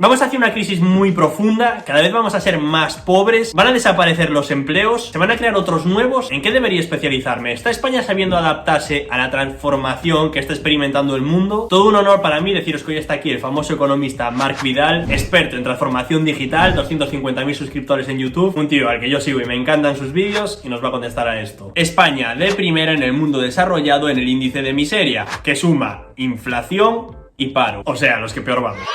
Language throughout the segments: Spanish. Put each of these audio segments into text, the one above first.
Vamos hacia una crisis muy profunda, cada vez vamos a ser más pobres, van a desaparecer los empleos, se van a crear otros nuevos. ¿En qué debería especializarme? ¿Está España sabiendo adaptarse a la transformación que está experimentando el mundo? Todo un honor para mí deciros que hoy está aquí el famoso economista Marc Vidal, experto en transformación digital, 250.000 suscriptores en YouTube, un tío al que yo sigo y me encantan sus vídeos y nos va a contestar a esto. España de primera en el mundo desarrollado en el índice de miseria, que suma inflación y paro, o sea, los que peor vamos.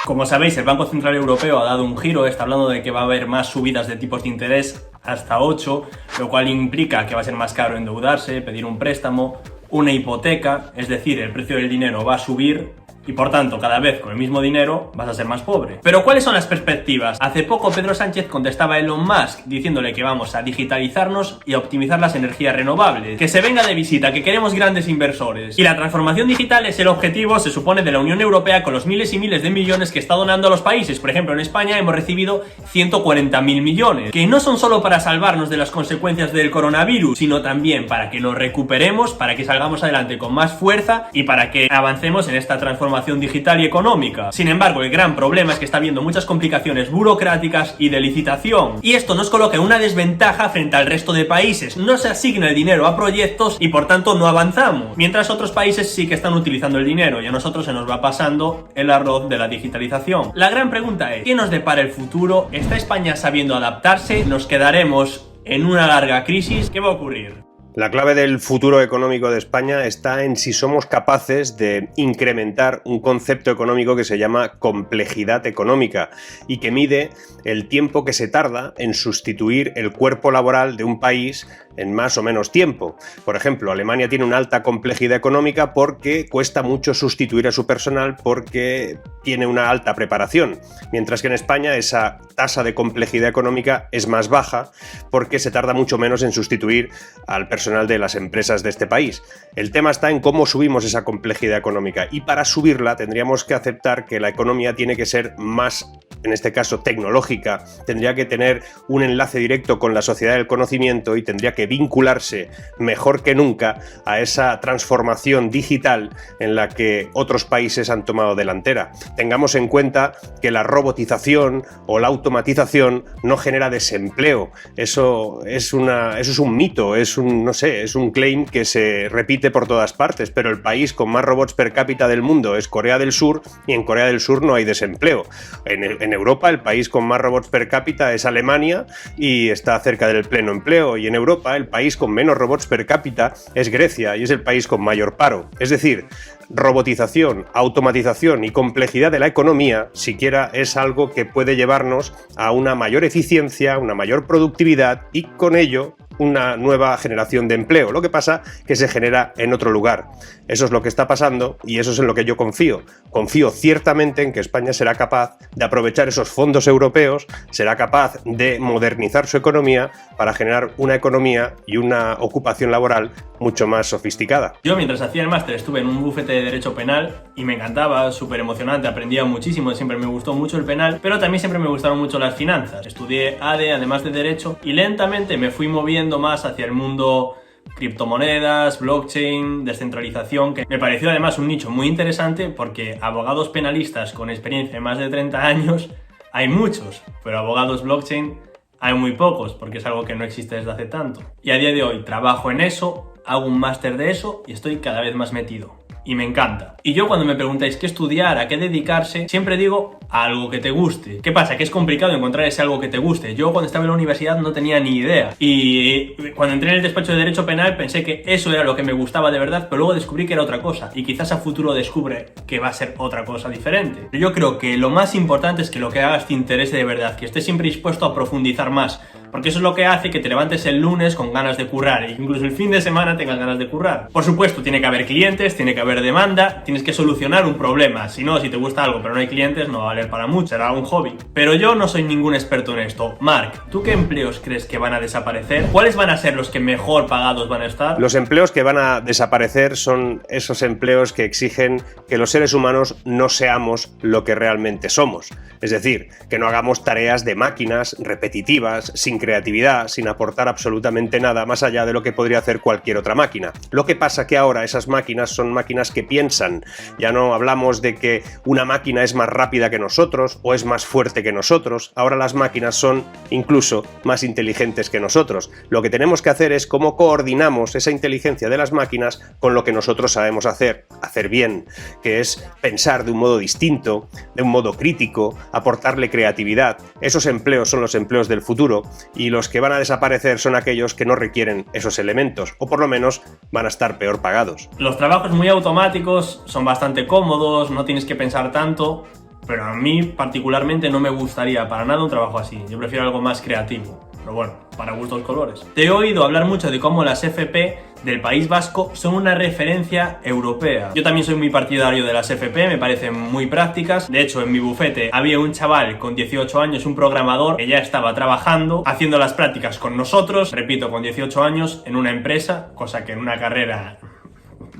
Como sabéis, el Banco Central Europeo ha dado un giro, está hablando de que va a haber más subidas de tipos de interés, hasta 8, lo cual implica que va a ser más caro endeudarse, pedir un préstamo, una hipoteca, es decir, el precio del dinero va a subir y por tanto cada vez con el mismo dinero vas a ser más pobre. Pero ¿cuáles son las perspectivas? Hace poco Pedro Sánchez contestaba a Elon Musk diciéndole que vamos a digitalizarnos y a optimizar las energías renovables, que se venga de visita, que queremos grandes inversores. Y la transformación digital es el objetivo, se supone, de la Unión Europea con los miles y miles de millones que está donando a los países. Por ejemplo, en España hemos recibido 140.000 millones, que no son solo para salvarnos de las consecuencias del coronavirus, sino también para que nos recuperemos, para que salgamos adelante con más fuerza y para que avancemos en esta transformación digital y económica. Sin embargo, el gran problema es que está habiendo muchas complicaciones burocráticas y de licitación. Y esto nos coloca en una desventaja frente al resto de países. No se asigna el dinero a proyectos y por tanto no avanzamos. Mientras otros países sí que están utilizando el dinero y a nosotros se nos va pasando el arroz de la digitalización. La gran pregunta es, ¿qué nos depara el futuro? ¿Está España sabiendo adaptarse? ¿Nos quedaremos en una larga crisis? ¿Qué va a ocurrir? La clave del futuro económico de España está en si somos capaces de incrementar un concepto económico que se llama complejidad económica y que mide el tiempo que se tarda en sustituir el cuerpo laboral de un país en más o menos tiempo. Por ejemplo, Alemania tiene una alta complejidad económica porque cuesta mucho sustituir a su personal porque tiene una alta preparación, mientras que en España esa tasa de complejidad económica es más baja porque se tarda mucho menos en sustituir al personal de las empresas de este país. El tema está en cómo subimos esa complejidad económica y para subirla tendríamos que aceptar que la economía tiene que ser más, en este caso tecnológica, tendría que tener un enlace directo con la sociedad del conocimiento y tendría que vincularse mejor que nunca a esa transformación digital en la que otros países han tomado delantera. Tengamos en cuenta que la robotización o la automatización no genera desempleo. Eso es un mito, es un claim que se repite por todas partes, pero el país con más robots per cápita del mundo es Corea del Sur y en Corea del Sur no hay desempleo. En Europa el país con más robots per cápita es Alemania y está cerca del pleno empleo, y en Europa el país con menos robots per cápita es Grecia y es el país con mayor paro. Es decir, robotización, automatización y complejidad de la economía siquiera es algo que puede llevarnos a una mayor eficiencia, una mayor productividad y con ello una nueva generación de empleo. Lo que pasa que se genera en otro lugar. Eso es lo que está pasando y eso es en lo que yo confío. Confío ciertamente en que España será capaz de aprovechar esos fondos europeos, será capaz de modernizar su economía para generar una economía y una ocupación laboral mucho más sofisticada. Yo mientras hacía el máster estuve en un bufete de Derecho Penal y me encantaba, súper emocionante, aprendía muchísimo, siempre me gustó mucho el penal, pero también siempre me gustaron mucho las finanzas. Estudié ADE, además de Derecho, y lentamente me fui moviendo más hacia el mundo criptomonedas, blockchain, descentralización, que me pareció además un nicho muy interesante porque abogados penalistas con experiencia de más de 30 años hay muchos, pero abogados blockchain hay muy pocos porque es algo que no existe desde hace tanto. Y a día de hoy trabajo en eso, hago un máster de eso y estoy cada vez más metido. Y me encanta. Y yo cuando me preguntáis qué estudiar, a qué dedicarse, siempre digo a algo que te guste. ¿Qué pasa? Que es complicado encontrar ese algo que te guste. Yo cuando estaba en la universidad no tenía ni idea. Y cuando entré en el despacho de Derecho Penal pensé que eso era lo que me gustaba de verdad, pero luego descubrí que era otra cosa. Y quizás a futuro descubre que va a ser otra cosa diferente. Pero yo creo que lo más importante es que lo que hagas te interese de verdad, que estés siempre dispuesto a profundizar más. Porque eso es lo que hace que te levantes el lunes con ganas de currar e incluso el fin de semana tengas ganas de currar. Por supuesto, tiene que haber clientes, tiene que haber demanda, tienes que solucionar un problema. Si no, si te gusta algo pero no hay clientes, no va a valer para mucho, será un hobby. Pero yo no soy ningún experto en esto. Marc, ¿tú qué empleos crees que van a desaparecer? ¿Cuáles van a ser los que mejor pagados van a estar? Los empleos que van a desaparecer son esos empleos que exigen que los seres humanos no seamos lo que realmente somos. Es decir, que no hagamos tareas de máquinas repetitivas, sin sin creatividad, sin aportar absolutamente nada más allá de lo que podría hacer cualquier otra máquina. Lo que pasa que ahora esas máquinas son máquinas que piensan. Ya no hablamos de que una máquina es más rápida que nosotros o es más fuerte que nosotros. Ahora las máquinas son incluso más inteligentes que nosotros. Lo que tenemos que hacer es cómo coordinamos esa inteligencia de las máquinas con lo que nosotros sabemos hacer bien, que es pensar de un modo distinto, de un modo crítico, aportarle creatividad. Esos empleos son los empleos del futuro y los que van a desaparecer son aquellos que no requieren esos elementos, o por lo menos van a estar peor pagados. Los trabajos muy automáticos son bastante cómodos, no tienes que pensar tanto, pero a mí particularmente no me gustaría para nada un trabajo así. Yo prefiero algo más creativo. Pero bueno, para gustos colores. Te he oído hablar mucho de cómo las FP del País Vasco son una referencia europea. Yo también soy muy partidario de las FP, me parecen muy prácticas. De hecho, en mi bufete había un chaval con 18 años, un programador, que ya estaba trabajando, haciendo las prácticas con nosotros, repito, con 18 años, en una empresa, cosa que en una carrera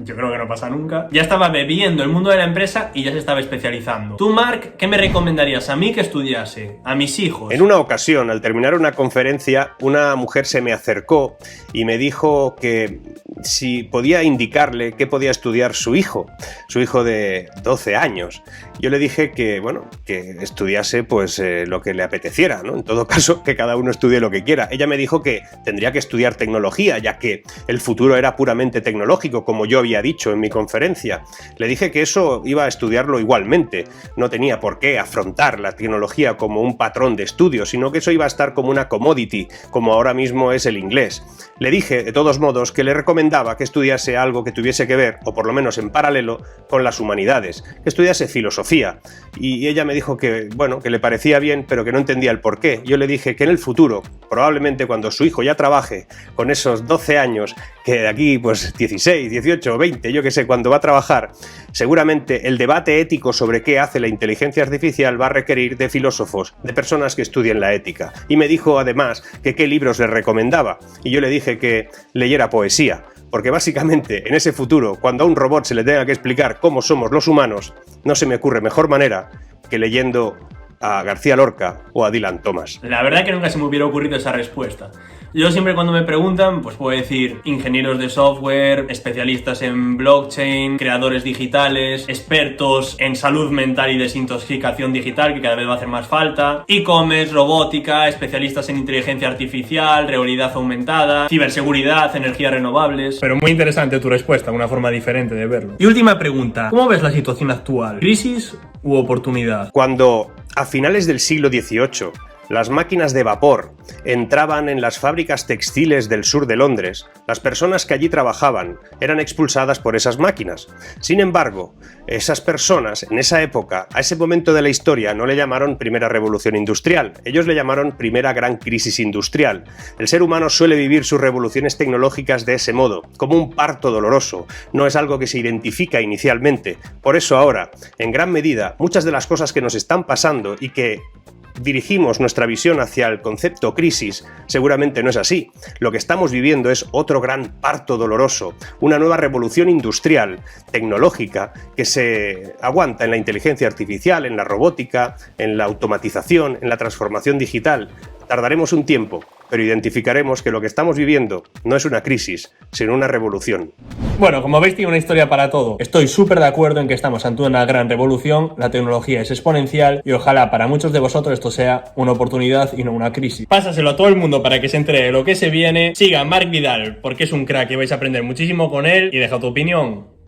yo creo que no pasa nunca. Ya estaba bebiendo el mundo de la empresa y ya se estaba especializando. Tú, Marc, ¿qué me recomendarías a mí que estudiase? A mis hijos. En una ocasión, al terminar una conferencia, una mujer se me acercó y me dijo que si podía indicarle qué podía estudiar su hijo de 12 años. Yo le dije que, bueno, que estudiase pues lo que le apeteciera, ¿no? En todo caso, que cada uno estudie lo que quiera. Ella me dijo que tendría que estudiar tecnología, ya que el futuro era puramente tecnológico, como yo había dicho en mi conferencia. Le dije que eso iba a estudiarlo igualmente, no tenía por qué afrontar la tecnología como un patrón de estudio, sino que eso iba a estar como una commodity, como ahora mismo es el inglés. Le dije, de todos modos, que le recomendaba que estudiase algo que tuviese que ver, o por lo menos en paralelo, con las humanidades, que estudiase filosofía. Y ella me dijo que, bueno, que le parecía bien, pero que no entendía el porqué. Yo le dije que en el futuro, probablemente cuando su hijo ya trabaje con esos 12 años, que de aquí pues 16, 18, 20, yo que sé, cuando va a trabajar, seguramente el debate ético sobre qué hace la inteligencia artificial va a requerir de filósofos, de personas que estudien la ética. Y me dijo además que qué libros le recomendaba. Y yo le dije que leyera poesía. Porque básicamente en ese futuro, cuando a un robot se le tenga que explicar cómo somos los humanos, no se me ocurre mejor manera que leyendo a García Lorca o a Dylan Thomas. La verdad que nunca se me hubiera ocurrido esa respuesta. Yo siempre cuando me preguntan, pues puedo decir ingenieros de software, especialistas en blockchain, creadores digitales, expertos en salud mental y desintoxicación digital, que cada vez va a hacer más falta, e-commerce, robótica, especialistas en inteligencia artificial, realidad aumentada, ciberseguridad, energías renovables. Pero muy interesante tu respuesta, una forma diferente de verlo. Y última pregunta, ¿cómo ves la situación actual? ¿Crisis u oportunidad? Cuando a finales del siglo XVIII las máquinas de vapor entraban en las fábricas textiles del sur de Londres, las personas que allí trabajaban eran expulsadas por esas máquinas. Sin embargo, esas personas en esa época, a ese momento de la historia, no le llamaron primera revolución industrial, ellos le llamaron primera gran crisis industrial. El ser humano suele vivir sus revoluciones tecnológicas de ese modo, como un parto doloroso, no es algo que se identifica inicialmente. Por eso ahora, en gran medida, muchas de las cosas que nos están pasando y que dirigimos nuestra visión hacia el concepto crisis, seguramente no es así. Lo que estamos viviendo es otro gran parto doloroso, una nueva revolución industrial, tecnológica, que se aguanta en la inteligencia artificial, en la robótica, en la automatización, en la transformación digital. Tardaremos un tiempo, pero identificaremos que lo que estamos viviendo no es una crisis, sino una revolución. Bueno, como veis, tiene una historia para todo. Estoy súper de acuerdo en que estamos ante una gran revolución, la tecnología es exponencial y ojalá para muchos de vosotros esto sea una oportunidad y no una crisis. Pásaselo a todo el mundo para que se entere de lo que se viene. Siga a Marc Vidal porque es un crack y vais a aprender muchísimo con él y deja tu opinión